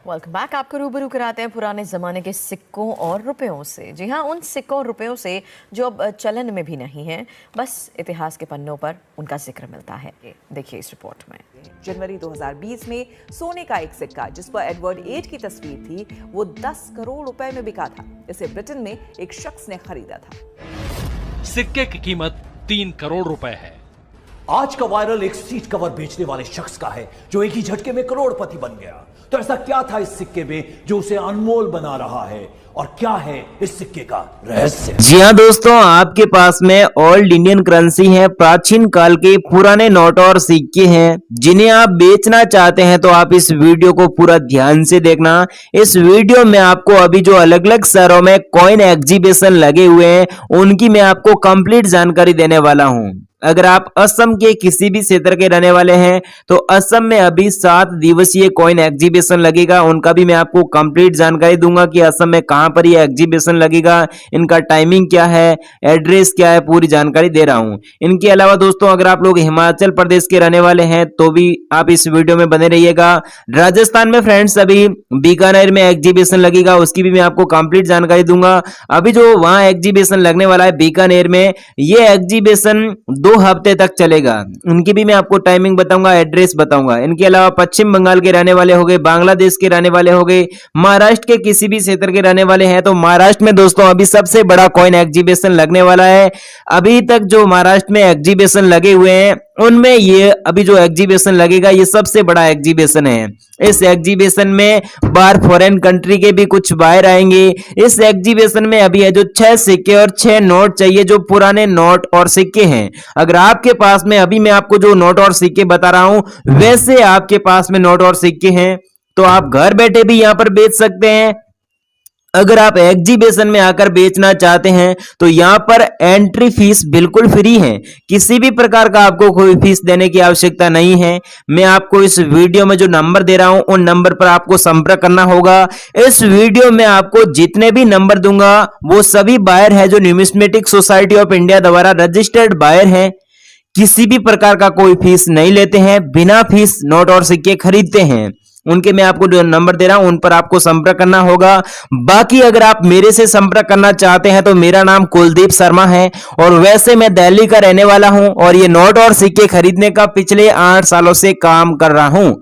Welcome back. आपको रूबरू कराते हैं पुराने ज़माने के सिक्कों और रुपयों से। जी हाँ, उन सिक्कों और रुपयों से जो अब चलन में भी नहीं हैं, बस इतिहास के पन्नों पर उनका जिक्र मिलता है। देखिए इस रिपोर्ट में। जनवरी 2020 में सोने का एक सिक्का जिस पर एडवर्ड 8 की तस्वीर थी, वो 10 करोड़ रुपए में बिका था। इसे ब्रिटेन में एक शख्स ने खरीदा था। सिक्के की कीमत 3 करोड़ रुपए है। आज का वायरल एक सीट कवर बेचने वाले शख्स का है जो एक ही झटके में करोड़पति बन गया। तो ऐसा क्या था इस सिक्के में जो उसे अनमोल बना रहा है, और क्या है इस सिक्के का रहस्य? जी हाँ दोस्तों, आपके पास में ओल्ड इंडियन करेंसी है, प्राचीन काल के पुराने नोट और सिक्के हैं जिन्हें आप बेचना चाहते हैं तो आप इस वीडियो को पूरा ध्यान से देखना। इस वीडियो में आपको अभी जो अलग अलग शहरों में कॉइन एग्जीबिशन लगे हुए हैं उनकी मैं आपको कंप्लीट जानकारी देने वाला हूँ। अगर आप असम के किसी भी क्षेत्र के रहने वाले हैं तो असम में अभी 7 दिवसीय कॉइन एग्जीबिशन लगेगा, उनका भी मैं आपको कंप्लीट जानकारी दूंगा कि असम में कहां पर ये एग्जीबिशन लगेगा, इनका टाइमिंग क्या है, एड्रेस क्या है, पूरी जानकारी दे रहा हूं। इनके अलावा दोस्तों अगर आप लोग हिमाचल प्रदेश के रहने वाले हैं तो भी आप इस वीडियो में बने रहिएगा। राजस्थान में फ्रेंड्स अभी बीकानेर में एग्जीबिशन लगेगा, उसकी भी मैं आपको कंप्लीट जानकारी दूंगा। अभी जो वहां एग्जीबिशन लगने वाला है बीकानेर में, ये एग्जीबिशन 2 हफ्ते तक चलेगा। उनकी भी मैं आपको टाइमिंग बताऊंगा, एड्रेस बताऊंगा। इनके अलावा पश्चिम बंगाल के रहने वाले हो गए, बांग्लादेश के रहने वाले हो गए, महाराष्ट्र के किसी भी क्षेत्र के रहने वाले हैं तो महाराष्ट्र में दोस्तों अभी सबसे बड़ा कॉइन एग्जीबिशन लगने वाला है। अभी तक जो महाराष्ट्र में एग्जीबिशन लगे हुए हैं उनमें ये अभी जो एग्जीबिशन लगेगा ये सबसे बड़ा एग्जीबिशन है। इस एग्जीबिशन में बाहर फॉरेन कंट्री के भी कुछ बाहर आएंगे। इस एग्जीबिशन में अभी है जो 6 सिक्के और 6 नोट चाहिए, जो पुराने नोट और सिक्के हैं। अगर आपके पास में अभी मैं आपको जो नोट और सिक्के बता रहा हूं वैसे आपके पास में नोट और सिक्के हैं तो आप घर बैठे भी यहां पर बेच सकते हैं। अगर आप एग्जीबिशन में आकर बेचना चाहते हैं तो यहां पर एंट्री फीस बिल्कुल फ्री है, किसी भी प्रकार का आपको कोई फीस देने की आवश्यकता नहीं है। मैं आपको इस वीडियो में जो नंबर दे रहा हूं उन नंबर पर आपको संपर्क करना होगा। इस वीडियो में आपको जितने भी नंबर दूंगा वो सभी बायर है जो न्यूमिस्मेटिक सोसाइटी ऑफ इंडिया द्वारा रजिस्टर्ड बायर है, किसी भी प्रकार का कोई फीस नहीं लेते हैं, बिना फीस नोट और सिक्के खरीदते हैं। उनके मैं आपको जो नंबर दे रहा हूं उन पर आपको संपर्क करना होगा। बाकी अगर आप मेरे से संपर्क करना चाहते हैं तो मेरा नाम कुलदीप शर्मा है और वैसे मैं दिल्ली का रहने वाला हूं और ये नोट और सिक्के खरीदने का पिछले 8 सालों से काम कर रहा हूं।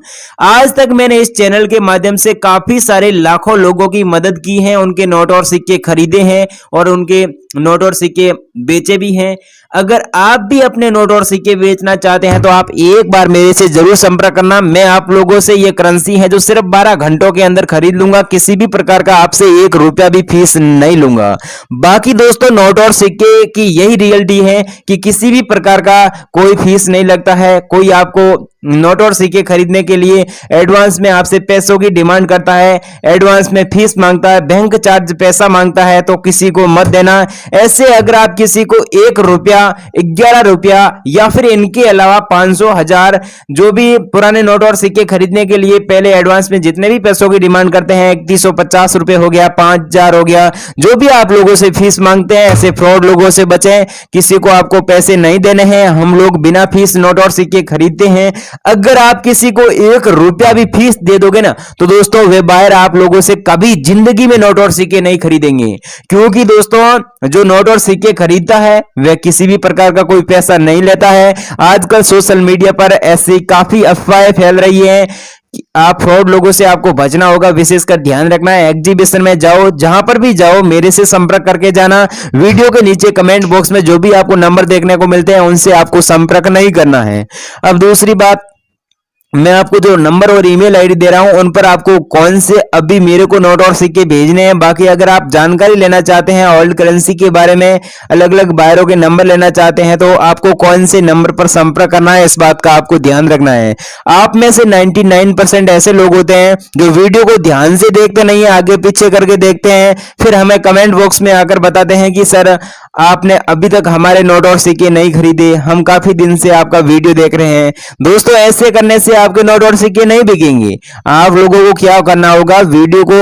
आज तक मैंने इस चैनल के माध्यम से काफी सारे लाखों लोगों की मदद की है, उनके नोट और सिक्के खरीदे हैं और उनके नोट और सिक्के बेचे भी हैं। अगर आप भी अपने नोट और सिक्के बेचना चाहते हैं तो आप एक बार मेरे से जरूर संपर्क करना। मैं आप लोगों से ये करेंसी है जो सिर्फ 12 घंटों के अंदर खरीद लूंगा, किसी भी प्रकार का आपसे 1 रुपया भी फीस नहीं लूंगा। बाकी दोस्तों नोट और सिक्के की यही रियलिटी है कि किसी भी प्रकार का कोई फीस नहीं लगता है। कोई आपको नोट और सिक्के खरीदने के लिए एडवांस में आपसे पैसों की डिमांड करता है, एडवांस में फीस मांगता है, बैंक चार्ज पैसा मांगता है, तो किसी को मत देना। ऐसे अगर आप किसी को 1 रुपया, 11 रुपया या फिर इनके अलावा 500, 1000 जो भी पुराने नोट और सिक्के खरीदने के लिए पहले एडवांस में जितने भी पैसों की डिमांड करते हैं, 3150 रुपए हो गया, 5000 हो गया, जो भी आप लोगों से फीस मांगते हैं ऐसे फ्रॉड लोगों से बचें। किसी को आपको पैसे नहीं देने हैं, हम लोग बिना फीस नोट और सिक्के खरीदते हैं। अगर आप किसी को 1 रुपया भी फीस दे दोगे ना तो दोस्तों वे बायर आप लोगों से कभी जिंदगी में नोट और सिक्के नहीं खरीदेंगे, क्योंकि दोस्तों जो नोट और सिक्के खरीदता है वह किसी भी प्रकार का कोई पैसा नहीं लेता है। आजकल सोशल मीडिया पर ऐसी काफी अफवाहें फैल रही हैं, आप फ्रॉड लोगों से आपको बचना होगा, विशेषकर ध्यान रखना है। एग्जीबिशन में जाओ, जहां पर भी जाओ मेरे से संपर्क करके जाना। वीडियो के नीचे कमेंट बॉक्स में जो भी आपको नंबर देखने को मिलते हैं उनसे आपको संपर्क नहीं करना है। अब दूसरी बात, मैं आपको जो नंबर और ईमेल आईडी दे रहा हूं उन पर आपको कौन से अभी मेरे को नोट और सिक्के भेजने हैं। बाकी अगर आप जानकारी लेना चाहते हैं ओल्ड करेंसी के बारे में, अलग अलग बायरों के नंबर लेना चाहते हैं तो आपको कौन से नंबर पर संपर्क करना है इस बात का आपको ध्यान रखना है। आप में से 99% ऐसे लोग होते हैं जो वीडियो को ध्यान से देखते नहीं है, आगे पीछे करके देखते हैं, फिर हमें कमेंट बॉक्स में आकर बताते हैं कि सर आपने अभी तक हमारे नोट और सिक्के नहीं खरीदे, हम काफी दिन से आपका वीडियो देख रहे हैं। दोस्तों ऐसे करने से आपके नोट और सिक्के नहीं बिकेंगे। आप लोगों को क्या करना होगा, वीडियो को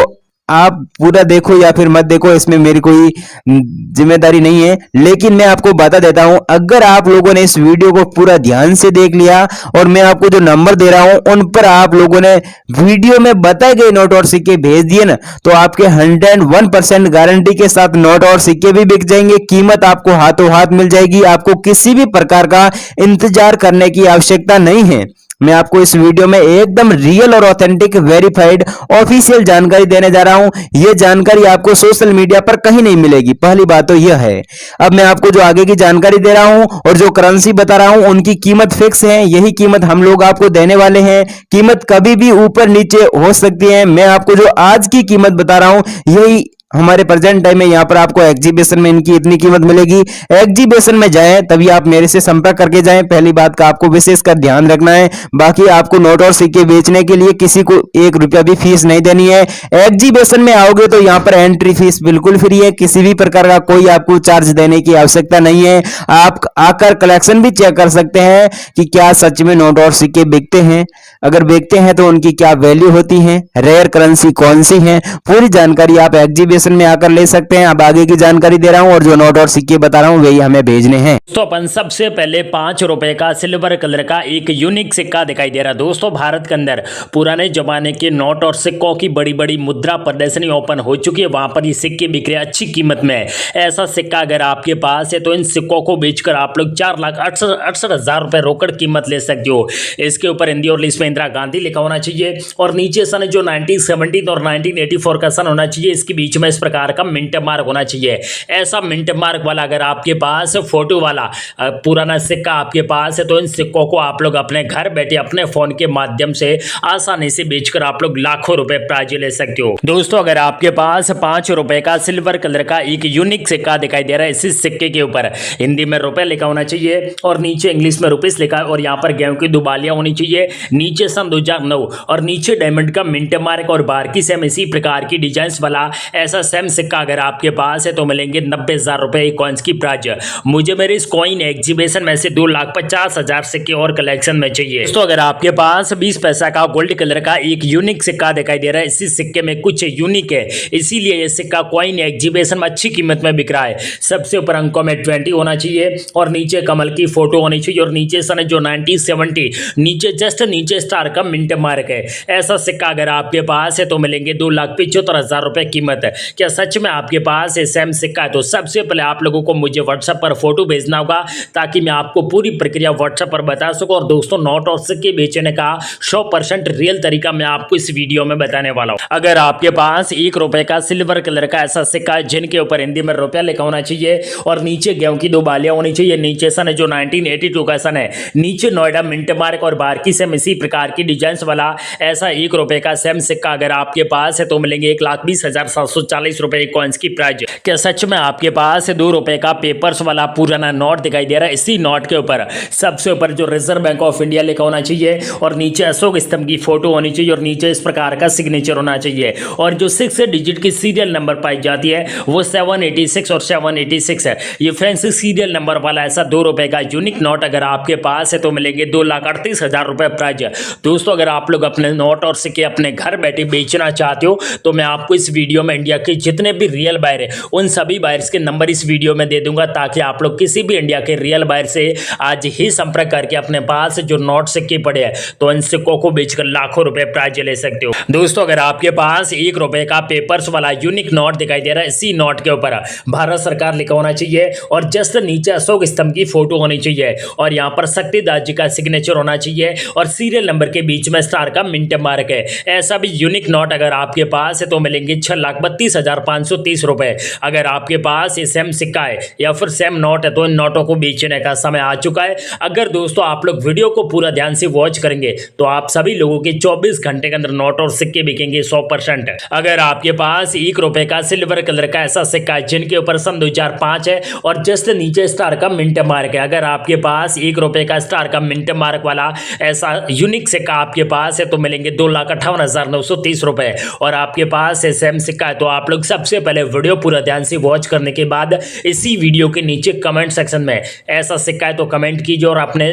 आप पूरा देखो या फिर मत देखो, इसमें मेरी कोई जिम्मेदारी नहीं है, लेकिन मैं आपको बता देता हूं, अगर आप लोगों ने इस वीडियो को पूरा ध्यान से देख लिया और मैं आपको जो नंबर दे रहा हूं उन पर आप लोगों ने वीडियो में बताए गए नोट और सिक्के भेज दिए ना, तो आपके 101% गारंटी के साथ नोट और सिक्के भी बिक जाएंगे। कीमत आपको हाथों हाथ मिल जाएगी, आपको किसी भी प्रकार का इंतजार करने की आवश्यकता नहीं है। मैं आपको इस वीडियो में एकदम रियल और ऑथेंटिक वेरीफाइड ऑफिशियल जानकारी देने जा रहा हूं। यह जानकारी आपको सोशल मीडिया पर कहीं नहीं मिलेगी, पहली बात तो यह है। अब मैं आपको जो आगे की जानकारी दे रहा हूं और जो करेंसी बता रहा हूं उनकी कीमत फिक्स है, यही कीमत हम लोग आपको देने वाले हैं। कीमत कभी भी ऊपर नीचे हो सकती है। मैं आपको जो आज की कीमत बता रहा हूं यही हमारे प्रेजेंट टाइम में यहाँ पर आपको एग्जीबिशन में इनकी इतनी कीमत मिलेगी। एग्जीबिशन में जाएं तभी आप मेरे से संपर्क करके जाएं, पहली बात का आपको विशेषकर ध्यान रखना है। बाकी आपको नोट और सिक्के बेचने के लिए किसी को 1 रुपया भी फीस नहीं देनी है। एग्जीबिशन में आओगे तो यहाँ पर एंट्री फीस बिल्कुल फ्री है, किसी भी प्रकार का कोई आपको चार्ज देने की आवश्यकता नहीं है। आप आकर कलेक्शन भी चेक कर सकते हैं कि क्या सच में नोट और सिक्के बिकते हैं, अगर बिकते हैं तो उनकी क्या वैल्यू होती है, रेयर करेंसी कौन सी है, पूरी जानकारी आप एग्जीबिशन में आकर ले सकते हैं। अब आगे की जानकारी दे रहा हूं और जो नोट और सिक्के बता रहा हूं वही हमें भेजने हैं। तो अपन सबसे पहले 5 रुपए का सिल्वर कलर का एक यूनिक सिक्का दिखाई दे रहा है। दोस्तों भारत के अंदर पुराने जमाने के नोट और सिक्कों की बड़ी बड़ी मुद्रा प्रदर्शनी ओपन हो चुकी है, वहां पर ये सिक्के बिक रहे हैं अच्छी कीमत में। ऐसा सिक्का अगर आपके पास है तो इन सिक्कों को बेचकर आप लोग 4,68,000 रुपए रोकड़ कीमत ले सकते हो। इसके ऊपर हिंदी और इंग्लिश में इंदिरा गांधी लिखा होना चाहिए और नीचे सन जो 1917 और 1984 का सन होना चाहिए। इसके बीच में इस प्रकार का मिंट मार्क होना चाहिए। ऐसा मिंट मार्क वाला अगर आपके पास फोटो वाला पुराना सिक्का आपके पास है तो इन सिक्कों को आप लोग अपने घर बैठे अपने फोन के माध्यम से आसानी से बेचकर आप लोग लाखों रुपए प्राइज ले सकते हो। दोस्तों अगर आपके पास 5 रुपए का सिल्वर कलर का एक यूनिक सिक्का दिखाई दे रहा है, इसी सिक्के के ऊपर हिंदी में रुपए लिखा होना चाहिए और नीचे इंग्लिश में रुपीस लिखा है और यहाँ पर गेहूं की दुबालियां होनी चाहिए, नीचे सन 2009 और नीचे डायमंड का मिंट मार्क और बारकी सेम इसी प्रकार की डिजाइन वाला ऐसा सेम सिक्का अगर आपके पास है तो मिलेंगे 90,000 रुपए कॉइन्स की प्राइज। मुझे मेरे इस कॉइन एग्जीबिशन में से 2,50,000 सिक्के और कलेक्शन में चाहिए। तो अगर आपके पास 20 पैसा का गोल्ड कलर का एक यूनिक सिक्का दिखाई दे रहा है, इसी सिक्के में कुछ यूनिक है इसीलिए ये सिक्का कॉइन एग्जीबिशन में अच्छी कीमत में बिक रहा है। सबसे ऊपर अंकों में 20 होना चाहिए और नीचे कमल की फोटो होनी चाहिए और नीचे सन जो 1970 नीचे जस्ट नीचे स्टार का मिंट मार्क है। ऐसा सिक्का अगर आपके पास है तो मिलेंगे 2,75,000 रुपए कीमत है। क्या सच में आपके पास सेम सिक्का है? तो सबसे पहले आप लोगों को मुझे व्हाट्सएप पर फोटो भेजना होगा ताकि मैं आपको पूरी प्रक्रिया व्हाट्सएप पर बता सकूं। और दोस्तों नोट और सिक्के बेचने का 100% रियल तरीका मैं आपको इस वीडियो में बताने वाला हूं। अगर आपके पास 1 रुपए का सिल्वर कलर का ऐसा सिक्का है जिनके ऊपर हिंदी में रुपया लिखा होना चाहिए और नीचे गेहूं की 2 बालियां होनी चाहिए, नीचे सन जो 1982 का सन है, नीचे नोएडा मिंट मार्क और बारकी सेम इसी प्रकार की डिजाइन वाला ऐसा 1 रुपए का सेम सिक्का अगर आपके पास है तो मिलेंगे 1,20,740 रुपए कॉइन्स की प्राइज। क्या सच में आपके पास 2 रुपए का पेपर्स वाला पुराना नोट दिखाई दे रहा है? इसी नोट के ऊपर सबसे ऊपर जो रिजर्व बैंक ऑफ इंडिया लिखा होना चाहिए और नीचे अशोक स्तंभ की फोटो होनी चाहिए और नीचे इस प्रकार का सिग्नेचर होना चाहिए और जो 6 डिजिट की सीरियल नंबर पाई जाती है वो 786 और 786 है। ये फैंसी सीरियल नंबर वाला ऐसा 2 रुपए का यूनिक नोट अगर आपके पास है तो मिलेंगे 2,38,000 रुपए प्राइज। दोस्तों अगर आप लोग अपने नोट और सिक्के अपने घर बैठे बेचना चाहते हो तो मैं आपको इस वीडियो में इंडिया के जितने भी रियल बायर है उन सभी बायर्स के नंबर इस वीडियो में दे दूंगा ताकि आप लोग किसी भी इंडिया के रियल बायर से आज ही संपर्क करके अपने पास जो नोट सिक्के पड़े हैं तो इन सिक्कों को बेचकर लाखों रुपए प्राइज ले सकते हो। दोस्तों अगर आपके पास 1 रुपए का पेपर्स वाला यूनिक नोट दिखाई दे रहा है, इसी नोट के ऊपर भारत सरकार लिखा होना चाहिए और जस्ट नीचे अशोक स्तंभ की फोटो होनी चाहिए और यहाँ पर शक्तिदास जी का सिग्नेचर होना चाहिए और सीरियल नंबर के बीच में स्टार का मिंट मार्क है। ऐसा भी यूनिक नोट अगर आपके पास है तो मिलेंगे 6,32,530 रुपए। अगर आपके पास ये सेम सिक्का है या फिर सेम नोट है तो इन नोटों को बेचने का समय आ चुका है। अगर दोस्तों आप लोग वीडियो को पूरा ध्यान से वॉच करेंगे तो आप सभी लोगों के 24 घंटे के अंदर नोट और सिक्के बिकेंगे 100%। अगर आपके पास 1 रुपए का सिल्वर कलर का ऐसा सिक्का है जिनके ऊपर सन 2005 है और जस्ट नीचे स्टार का मिंट मार्क है, अगर आपके पास 1 रुपए का स्टार का मिंट मार्क वाला ऐसा यूनिक सिक्का आपके पास है तो मिलेंगे 2,58,930 रुपए और आपके पास सेम सिक्का है तो आप लोग सबसे पहले वीडियो पूरा ध्यान से वॉच करने के बाद इसी वीडियो के नीचे कमेंट सेक्शन में ऐसा सिक्का है तो कमेंट कीजिए और अपने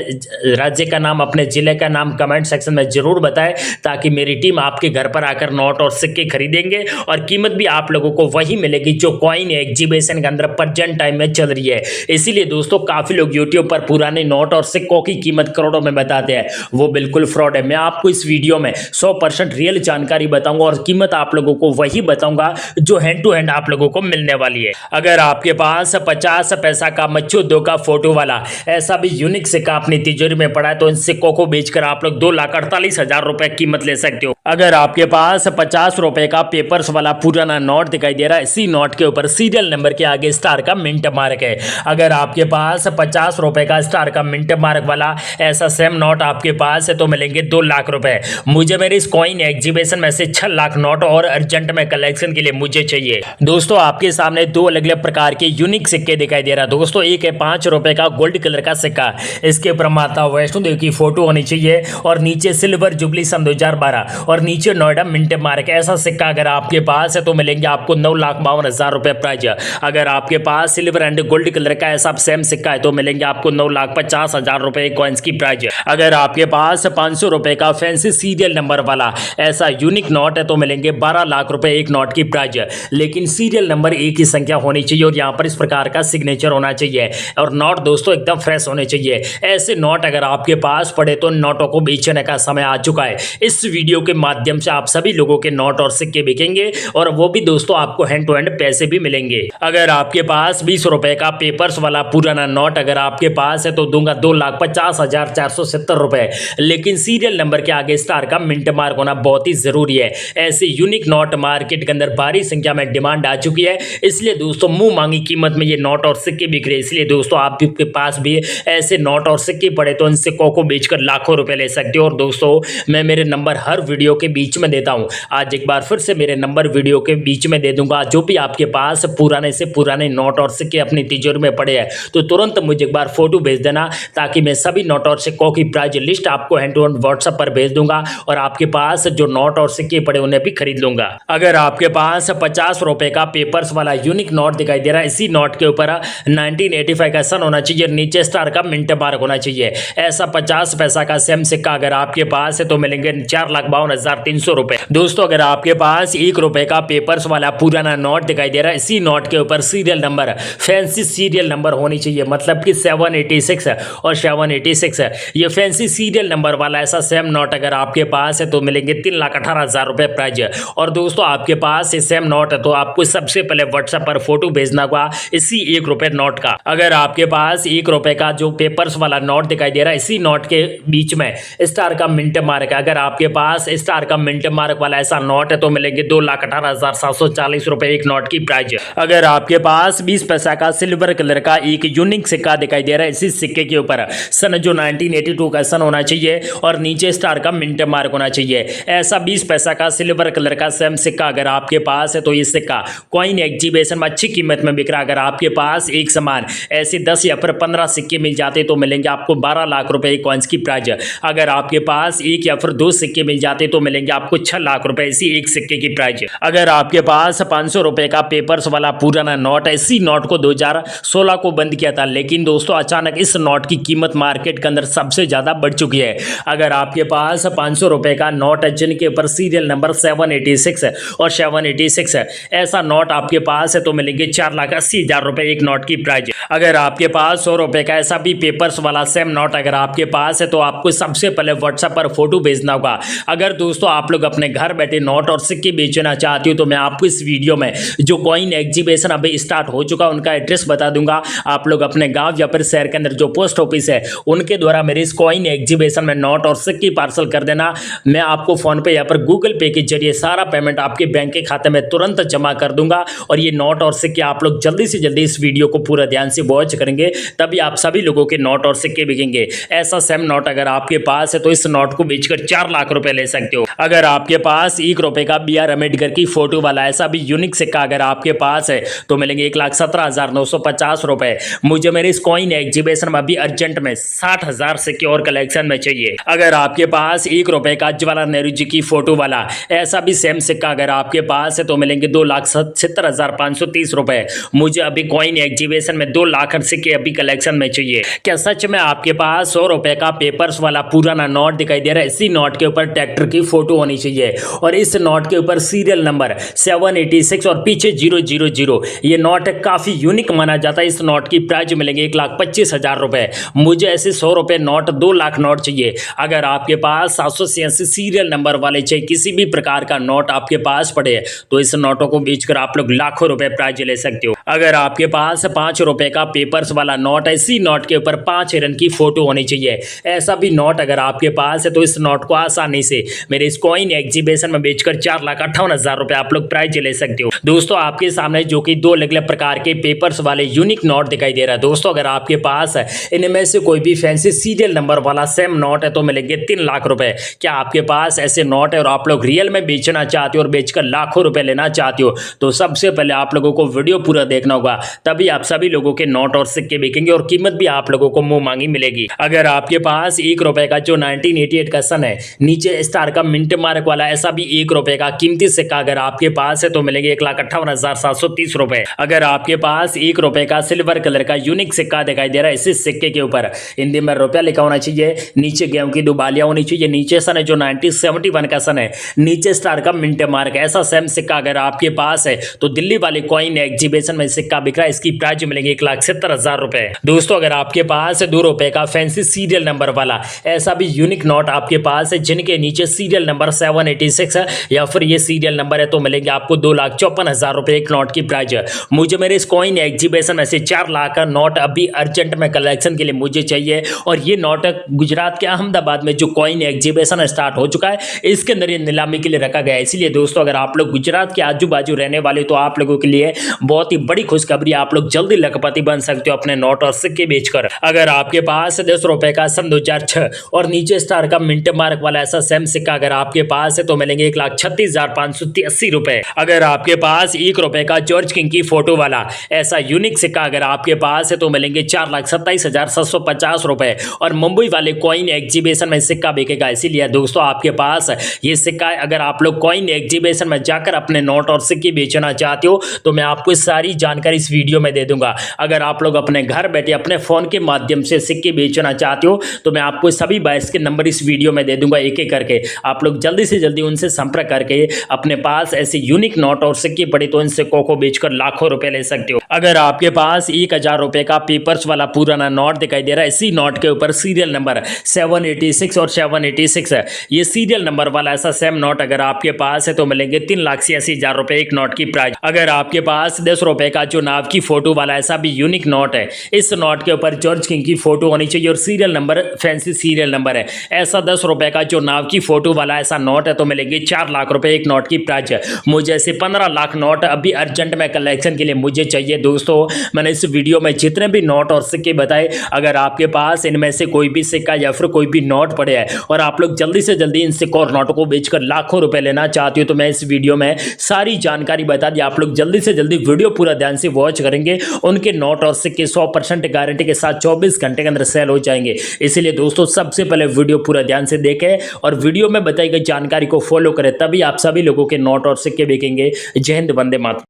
राज्य का नाम, अपने जिले का नाम कमेंट सेक्शन में जरूर बताएं, ताकि मेरी टीम आपके घर पर आकर नोट और सिक्के खरीदेंगे और कीमत भी आप लोगों को वही मिलेगी जो कॉइन एग्जीबिशन के अंदर प्रेजेंट टाइम में चल रही है। इसीलिए दोस्तों काफी लोग यूट्यूब पर पुराने नोट और सिक्कों की कीमत करोड़ों में बताते हैं, वो बिल्कुल फ्रॉड है। मैं आपको इस वीडियो में 100% रियल जानकारी बताऊंगा और कीमत आप लोगों को वही बताऊंगा जो हैंड टू हैंड आप लोगों को मिलने वाली है। अगर आपके पास 50 पैसा का मच्छू 2 का फोटो वाला ऐसा भी यूनिक सिक्का अपनी तिजोरी में पड़ा है तो इन सिक्कों को बेचकर आप लोग 2,48,000 रुपए कीमत ले सकते हो। अगर आपके पास 50 रुपए का पेपर्स वाला पुराना नोट दिखाई दे रहा है, इसी नोट के ऊपर सीरियल नंबर के आगे स्टार का मिंट मार्क है। अगर आपके पास 50 रुपए का स्टार का मिंट मार्क वाला ऐसा सेम नोट आपके पास है तो मिलेंगे 2 लाख रुपए। मुझे मेरे इस कॉइन एग्जीबिशन में से 6 लाख नोट और अर्जेंट में कलेक्शन के लिए मुझे चाहिए। दोस्तों आपके सामने 2 अलग अलग प्रकार के यूनिक सिक्के दिखाई दे रहा है। दोस्तों एक है 5 रुपए का गोल्ड कलर का सिक्का, इसके ऊपर माता वैष्णो देवी की फोटो होनी चाहिए और नीचे सिल्वर जुबली सन 2012 और नीचे नोएडा मिंट मार्क। ऐसा सिक्का अगर आपके पास है तो मिलेंगे आपको 9,52,000 रुपए प्राइज। अगर आपके पास सिल्वर एंड गोल्ड कलर का ऐसा सेम सिक्का है तो मिलेंगे आपको 9,50,000 रुपए कॉइन्स की प्राइज। अगर आपके पास 500 रुपए का फैंसी सीरियल नंबर वाला ऐसा यूनिक नोट है तो मिलेंगे 12 लाख रुपए एक नोट की प्राइज। लेकिन सीरियल नंबर एक ही संख्या होनी चाहिए और यहाँ पर इस प्रकार का सिग्नेचर होना चाहिए और नोट दोस्तों एकदम फ्रेश होने चाहिए। ऐसे नोट अगर आपके पास पड़े तो नोटों को बेचने का समय आ चुका है। इस वीडियो के माध्यम से आप सभी लोगों के नोट और सिक्के बिकेंगे और वो भी दोस्तों आपको हैंड टू हैंड पैसे भी मिलेंगे। अगर आपके पास 20 रुपए का पेपर्स वाला पुराना नोट अगर आपके पास है तो दूंगा 2,50,470 रुपए। लेकिन सीरियल नंबर के आगे स्टार का मिंट मार्क होना बहुत ही जरूरी है। ऐसे यूनिक नोट मार्केट के अंदर भारी संख्या में डिमांड आ चुकी है, इसलिए दोस्तों मुंह मांगी कीमत में ये नोट और सिक्के बिक रहे हैं। इसलिए दोस्तों आपके पास भी ऐसे नोट और सिक्के पड़े तो इन सिक्कों को बेचकर लाखों रुपए ले सकते हो। और दोस्तों मैं मेरे नंबर हर वीडियो के बीच में देता हूं, आज एक बार फिर से मेरे नंबर वीडियो के बीच में दे दूंगा। जो भी आपके पास पुराने से पुराने नोट और सिक्के अपनी तिजोरी में पड़े हैं तो तुरंत मुझे एक बार फोटो भेज देना, ताकि मैं सभी नोट और सिक्कों की प्राइस लिस्ट आपको हैंड टू हैंड व्हाट्सएप पर भेज दूंगा और आपके पास जो नोट और सिक्के पड़े उन्हें भी खरीद लूंगा। अगर आपके पास 50 रुपए का पेपर्स वाला यूनिक नोट दिखाई दे रहा है, इसी नोट के ऊपर 1985 का सन होना चाहिए, नीचे स्टार का मिंट मार्क होना चाहिए। ऐसा 50 पैसा का सेम सिक्का अगर आपके पास है तो मिलेंगे 4,52,300 रुपए। दोस्तों अगर आपके पास 1 रुपए का पेपर्स वाला पुराना नोट दिखाई दे रहा है, इसी नोट के ऊपर serial number, fancy serial number होनी चाहिए, मतलब कि 786 और 786 ये फैंसी सीरियल नंबर वाला ऐसा सेम नोट अगर आपके पास है तो मिलेंगे 3,18,000 रुपए प्राइज। और दोस्तों आपके पास ये सेम नोट है तो आपको सबसे पहले व्हाट्सएप पर फोटो भेजना होगा इसी 1 रुपए नोट का। अगर आपके पास 1 रुपए का जो पेपर्स वाला नोट दिखाई दे रहा है, इसी नोट के बीच में स्टार का मिंट मार्क है, अगर आपके पास स्टार का मिंट मार्क वाला ऐसा नोट है तो मिलेंगे 2,18,740 रुपए एक नोट की प्राइज। अगर आपके पास 20 पैसा का सिल्वर कलर का एक यूनिक सिक्का दिखाई दे रहा है, इसी सिक्के के ऊपर सन जो 1982 का सन होना चाहिए और नीचे स्टार का मिंट मार्क होना चाहिए। ऐसा 20 पैसा का सिल्वर कलर का सेम सिक्का अगर आपके पास है तो ये सिक्का कॉइन एग्जीबिशन में अच्छी कीमत में बिक रहा है। अगर आपके पास एक समान ऐसे 10 या फिर 15 सिक्के मिल जाते तो मिलेंगे आपको 12 लाख रुपए कॉइन्स की प्राइज। अगर आपके पास 1 या फिर 2 सिक्के मिल जाते तो मिलेंगे आपको 6 लाख रुपए इसी एक सिक्के की प्राइज। अगर आपके पास 500 रुपए का पेपर्स वाला पुराना नोट है, इसी नोट को 2016 को बंद किया था, लेकिन दोस्तों अचानक इस नोट की कीमत मार्केट के अंदर सबसे ज्यादा बढ़ चुकी है। अगर आपके पास 500 रुपए का नोट है जिनके ऊपर सीरियल नंबर 786 और 786 ऐसा नोट आपके पास है तो मिलेंगे 4,80,000 रुपए एक नोट की प्राइज। अगर आपके पास 100 रुपए का ऐसा भी पेपर्स वाला सेम नोट अगर आपके पास है तो आपको सबसे पहले व्हाट्सएप पर फोटो भेजना होगा। अगर दोस्तों आप लोग अपने घर बैठे नोट और सिक्के बेचना चाहते हो तो मैं आपको इस वीडियो में जो कॉइन एग्जीबिशन अभी स्टार्ट हो चुका उनका एड्रेस बता दूंगा। आप लोग अपने गांव या फिर शहर के अंदर जो पोस्ट ऑफिस है उनके द्वारा मेरे इस कॉइन एग्जीबिशन में नोट और सिक्के पार्सल कर देना। मैं आपको फोन पे या फिर गूगल पे के जरिए सारा पेमेंट आपके बैंक के खाते में तुरंत जमा कर दूंगा और ये नोट और सिक्के आप लोग जल्दी से जल्दी इस वीडियो को पूरा ध्यान से वॉच करेंगे, तभी आप सभी लोगों के नोट और सिक्के बिकेंगे। ऐसा सेम नोट अगर आपके पास है तो इस नोट को बेचकर 4 लाख रुपए ले सकते हो। अगर आपके पास 1 रुपए का BR अम्बेडकर की फोटो वाला ऐसा भी यूनिक सिक्का अगर आपके पास है तो मिलेंगे 1,17,950 रुपए। मुझे मेरे इस कॉइन एग्जीबिशन में अभी अर्जेंट में 60,000 सिक्के और कलेक्शन में चाहिए। अगर आपके पास 1 रुपए का जवाहरलाल नेहरू जी की फोटो वाला ऐसा भी सेम सिक्का अगर आपके पास है तो मिलेंगे 2,70,530 रुपए। मुझे अभी कॉइन एग्जीबिशन में 2 लाख सिक्के अभी कलेक्शन में चाहिए। क्या सच में आपके पास 100 रुपए का पेपर्स वाला पुराना नोट दिखाई दे रहा है? इसी नोट के ऊपर ट्रैक्टर की फोटो होनी चाहिए और इस नोट के ऊपर सीरियल नंबर 786 और पीछे 000। ये नोट काफी यूनिक माना जाता है। इस नोट की प्राइस मिलेंगे 1,25,000 रुपए। मुझे ऐसे 100 रुपए नोट 2 लाख नोट चाहिए। अगर आपके पास 786 सीरियल नंबर वाले चाहिए किसी भी प्रकार का नोट आपके पास पड़े तो इस नोटों को बेचकर आप लोग लाखों रुपए प्राइज ले सकते हो। अगर आपके पास 5 रुपए का पेपर्स वाला नोट है, इसी नोट के ऊपर 5 हिरन की फोटो होनी चाहिए। ऐसा भी नोट अगर आपके पास है तो इस नोट को आसानी से मेरे इस कॉइन एग्जीबिशन में बेचकर 4,58,000 रुपए आप लोग प्राइज ले सकते हो। दोस्तों आपके सामने जो कि 2 अलग अलग प्रकार के पेपर्स वाले यूनिक नोट दिखाई दे रहा है। दोस्तों अगर आपके पास इनमें से कोई भी फैंसी सीरियल नंबर वाला सेम नोट है तो मिलेंगे 3 लाख रुपए। क्या आपके पास ऐसे नोट है और आप लोग रियल में बेचना चाहते हो और बेचकर लाखों रुपए लेना चाहते हो तो सबसे पहले आप लोगों को वीडियो पूरा देखना होगा, तभी आप सभी लोगों के नोट और सिक्के बिकेंगे और कीमत भी आप लोगों को मुंह मांगी मिलेगी। अगर आपके पास 1 रुपए का जो 1988 का सन है, नीचे स्टार का मिंट मार्क वाला ऐसा भी 1 रुपए का कीमती सिक्का अगर आपके पास है तो मिलेंगे 1,58,730 रुपए। अगर आपके पास 1 रुपए का सिल्वर कलर का यूनिक सिक्का दिखाई दे रहा है, इसी सिक्के के ऊपर हिंदी में रुपया लिखा होना चाहिए, नीचे गेहूं की 2 बालियां होनी चाहिए, नीचे सन है जो 1971 का सन है, नीचे स्टार का मिंट मार्क, ऐसा सेम सिक्का अगर आपके पास है तो दिल्ली वाले कॉइन एग्जीबिशन में सिक्का बिक रहा है। इसकी प्राइस मिलेगी 1,70,000 रुपए। दोस्तों अगर आपके पास 2 रुपए का फैंसी सीरियल नंबर वाला ऐसा भी यूनिक नोट आपके पास है जिनके नीचे सीरियल नंबर 786 है या फिर ये सीरियल नंबर है तो मिलेंगे आपको 2,54,000 रुपए एक नोट की प्राइस। मुझे मेरे इस कॉइन एग्जीबिशन में से 4 लाख का नोट अभी अर्जेंट में कलेक्शन के लिए मुझे चाहिए और ये नोट गुजरात के अहमदाबाद में जो कॉइन एग्जीबिशन स्टार्ट हो चुका है इसके अंदर ये नीलामी के लिए रखा गया है। इसलिए दोस्तों अगर आप लोग गुजरात के आजू बाजू रहने वाले तो आप लोगों के लिए बहुत ही बड़ी खुशखबरी, आप लोग जल्दी लखपति बन सकते हो अपने नोट और सिक्के बेचकर। अगर आपके पास 10 रुपए का सन 2006 और नीचे स्टार का मिंट मार्क वाला ऐसा सेम सिक्का अगर आपके पास है तो मिलेंगे 1,36,580 रुपए। अगर आपके पास 1 रुपए का जॉर्ज किंग की फोटो वाला ऐसा यूनिक सिक्का अगर आपके पास है तो मिलेंगे 4,27,750 रुपए और मुंबई वाले कॉइन एग्जीबिशन में सिक्का बिकेगा। इसीलिए दोस्तों आपके पास ये सिक्का अगर आप लोग कॉइन एग्जीबिशन में जाकर अपने नोट और सिक्के बेचना चाहते हो तो मैं आपको सारी जानकारी इस वीडियो में दे दूंगा। अगर आप लोग अपने घर बैठे अपने फोन के माध्यम से सिक्के बेचना चाहते हो तो मैं आपको सभी बाइस के नंबर इस वीडियो में दे दूंगा एक एक करके। आप लोग जल्दी से जल्दी उनसे संपर्क करके अपने पास ऐसे यूनिक नोट और सिक्के पड़े तो इन सिक्कों को बेचकर लाखों रुपए ले सकते हो। अगर आपके पास 1,000 रुपए का पेपर्स वाला पुराना नोट दिखाई दे रहा है, इसी नोट के ऊपर सीरियल नंबर 786 और 786 है, ये सीरियल नंबर वाला ऐसा सेम नोट अगर आपके पास है तो मिलेंगे 3,86,000 रुपए एक नोट की प्राइस। अगर आपके पास 10 रुपए का जो नाव की फोटो वाला ऐसा भी यूनिक नोट है, इस नोट के ऊपर जॉर्ज किंग की फोटो होनी चाहिए और serial number fancy serial number है, ऐसा 10 रुपए का जो नाव की फोटो वाला ऐसा नोट है तो मिलेंगे 4 लाख रुपए एक नोट की प्राइस है। मुझे ऐसे 15 लाख नोट अभी अर्जेंट में कलेक्शन के लिए मुझे चाहिए। दोस्तों मैंने इस वीडियो में जितने भी नोट और सिक्के बताए, अगर आपके पास इनमें से कोई भी सिक्का या फिर कोई भी नोट पड़े हैं और आप लोग जल्दी से जल्दी इन सिक्कों और नोटों को बेचकर लाखों रुपए लेना चाहते हो तो मैं इस वीडियो में सारी जानकारी बता दी। आप लोग जल्दी से जल्दी वीडियो पूरा ध्यान से वॉच करेंगे, उनके नोट और सिक्के 100% गारंटी के साथ 24 घंटे के अंदर सेल हो जाएंगे। इसलिए दोस्तों सबसे पहले वीडियो पूरा ध्यान से देखें और वीडियो में बताई गई जानकारी को फॉलो करें, तभी आप सभी लोगों के नोट और सिक्के बिकेंगे। जय हिंद, वंदे मातरम।